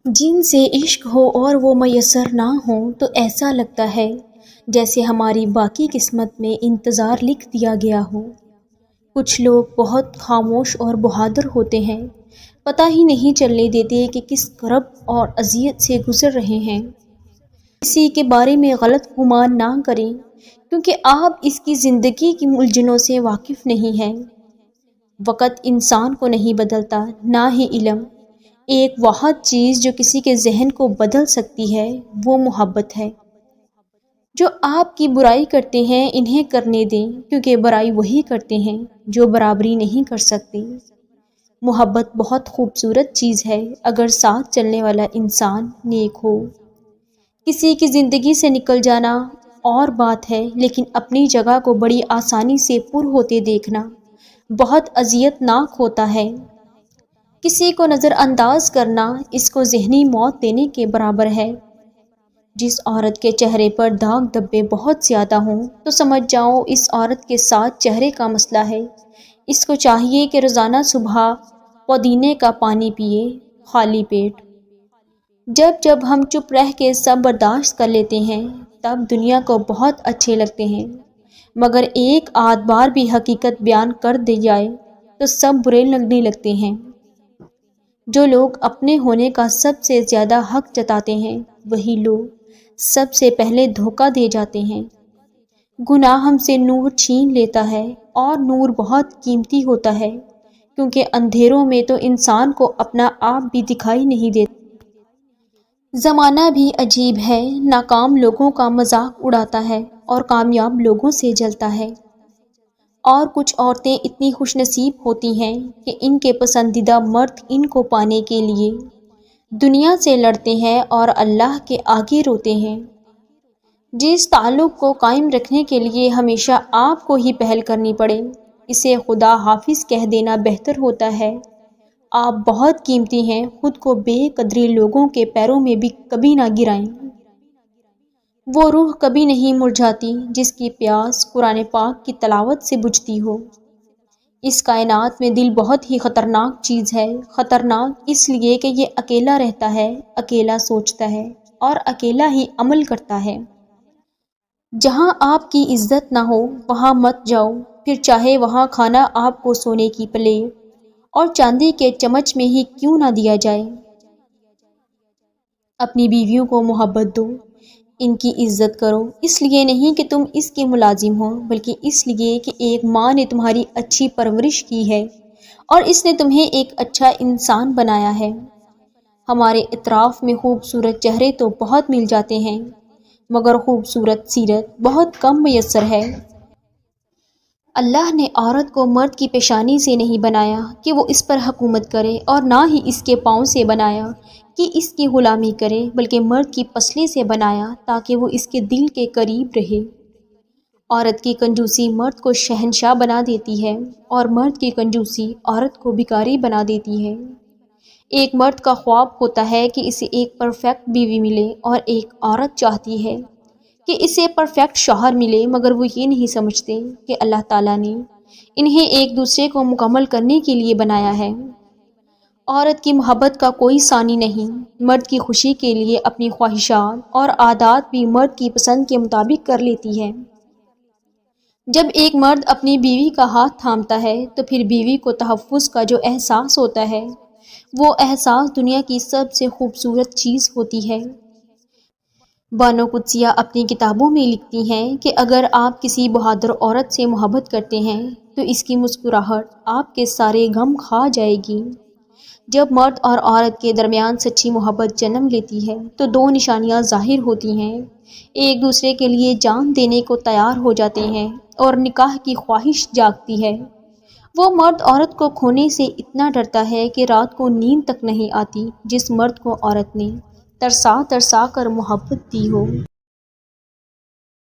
جن سے عشق ہو اور وہ میسر نہ ہو تو ایسا لگتا ہے جیسے ہماری باقی قسمت میں انتظار لکھ دیا گیا ہو۔ کچھ لوگ بہت خاموش اور بہادر ہوتے ہیں، پتہ ہی نہیں چلنے دیتے کہ کس کرب اور اذیت سے گزر رہے ہیں۔ کسی کے بارے میں غلط گمان نہ کریں کیونکہ آپ اس کی زندگی کی الجھنوں سے واقف نہیں ہیں۔ وقت انسان کو نہیں بدلتا، نہ ہی علم۔ ایک واحد چیز جو کسی کے ذہن کو بدل سکتی ہے وہ محبت ہے۔ جو آپ کی برائی کرتے ہیں انہیں کرنے دیں کیونکہ برائی وہی کرتے ہیں جو برابری نہیں کر سکتے۔ محبت بہت خوبصورت چیز ہے اگر ساتھ چلنے والا انسان نیک ہو۔ کسی کی زندگی سے نکل جانا اور بات ہے، لیکن اپنی جگہ کو بڑی آسانی سے پر ہوتے دیکھنا بہت اذیت ناک ہوتا ہے۔ کسی کو نظر انداز کرنا اس کو ذہنی موت دینے کے برابر ہے۔ جس عورت کے چہرے پر داغ دھبے بہت زیادہ ہوں تو سمجھ جاؤ اس عورت کے ساتھ چہرے کا مسئلہ ہے۔ اس کو چاہیے کہ روزانہ صبح پودینے کا پانی پیے، خالی پیٹ۔ جب ہم چپ رہ کے سب برداشت کر لیتے ہیں تب دنیا کو بہت اچھے لگتے ہیں، مگر ایک آدھ بار بھی حقیقت بیان کر دی جائے تو سب برے لگنے لگتے ہیں۔ جو لوگ اپنے ہونے کا سب سے زیادہ حق جتاتے ہیں وہی لوگ سب سے پہلے دھوکہ دے جاتے ہیں۔ گناہ ہم سے نور چھین لیتا ہے اور نور بہت قیمتی ہوتا ہے کیونکہ اندھیروں میں تو انسان کو اپنا آپ بھی دکھائی نہیں دیتا۔ زمانہ بھی عجیب ہے، ناکام لوگوں کا مذاق اڑاتا ہے اور کامیاب لوگوں سے جلتا ہے۔ اور کچھ عورتیں اتنی خوش نصیب ہوتی ہیں کہ ان کے پسندیدہ مرد ان کو پانے کے لیے دنیا سے لڑتے ہیں اور اللہ کے آگے روتے ہیں۔ جس تعلق کو قائم رکھنے کے لیے ہمیشہ آپ کو ہی پہل کرنی پڑے، اسے خدا حافظ کہہ دینا بہتر ہوتا ہے۔ آپ بہت قیمتی ہیں، خود کو بے قدری لوگوں کے پیروں میں بھی کبھی نہ گرائیں۔ وہ روح کبھی نہیں مرجھاتی جس کی پیاس قرآن پاک کی تلاوت سے بجھتی ہو۔ اس کائنات میں دل بہت ہی خطرناک چیز ہے، خطرناک اس لیے کہ یہ اکیلا رہتا ہے، اکیلا سوچتا ہے اور اکیلا ہی عمل کرتا ہے۔ جہاں آپ کی عزت نہ ہو وہاں مت جاؤ، پھر چاہے وہاں کھانا آپ کو سونے کی پلیٹ اور چاندی کے چمچ میں ہی کیوں نہ دیا جائے۔ اپنی بیویوں کو محبت دو، ان کی عزت کرو، اس لیے نہیں کہ تم اس کے ملازم ہو بلکہ اس لیے کہ ایک ماں نے تمہاری اچھی پرورش کی ہے اور اس نے تمہیں ایک اچھا انسان بنایا ہے۔ ہمارے اطراف میں خوبصورت چہرے تو بہت مل جاتے ہیں مگر خوبصورت سیرت بہت کم میسر ہے۔ اللہ نے عورت کو مرد کی پیشانی سے نہیں بنایا کہ وہ اس پر حکومت کرے اور نہ ہی اس کے پاؤں سے بنایا کہ اس کی غلامی کرے، بلکہ مرد کی پسلی سے بنایا تاکہ وہ اس کے دل کے قریب رہے۔ عورت کی کنجوسی مرد کو شہنشاہ بنا دیتی ہے اور مرد کی کنجوسی عورت کو بھکاری بنا دیتی ہے۔ ایک مرد کا خواب ہوتا ہے کہ اسے ایک پرفیکٹ بیوی ملے اور ایک عورت چاہتی ہے کہ اسے پرفیکٹ شوہر ملے، مگر وہ یہ نہیں سمجھتے کہ اللہ تعالیٰ نے انہیں ایک دوسرے کو مکمل کرنے کے لیے بنایا ہے۔ عورت کی محبت کا کوئی ثانی نہیں، مرد کی خوشی کے لیے اپنی خواہشات اور عادات بھی مرد کی پسند کے مطابق کر لیتی ہے۔ جب ایک مرد اپنی بیوی کا ہاتھ تھامتا ہے تو پھر بیوی کو تحفظ کا جو احساس ہوتا ہے وہ احساس دنیا کی سب سے خوبصورت چیز ہوتی ہے۔ بانو قدسیہ اپنی کتابوں میں لکھتی ہیں کہ اگر آپ کسی بہادر عورت سے محبت کرتے ہیں تو اس کی مسکراہٹ آپ کے سارے غم کھا جائے گی۔ جب مرد اور عورت کے درمیان سچی محبت جنم لیتی ہے تو دو نشانیاں ظاہر ہوتی ہیں، ایک دوسرے کے لیے جان دینے کو تیار ہو جاتے ہیں اور نکاح کی خواہش جاگتی ہے۔ وہ مرد عورت کو کھونے سے اتنا ڈرتا ہے کہ رات کو نیند تک نہیں آتی جس مرد کو عورت نے ترسا ترسا کر محبت دی ہو۔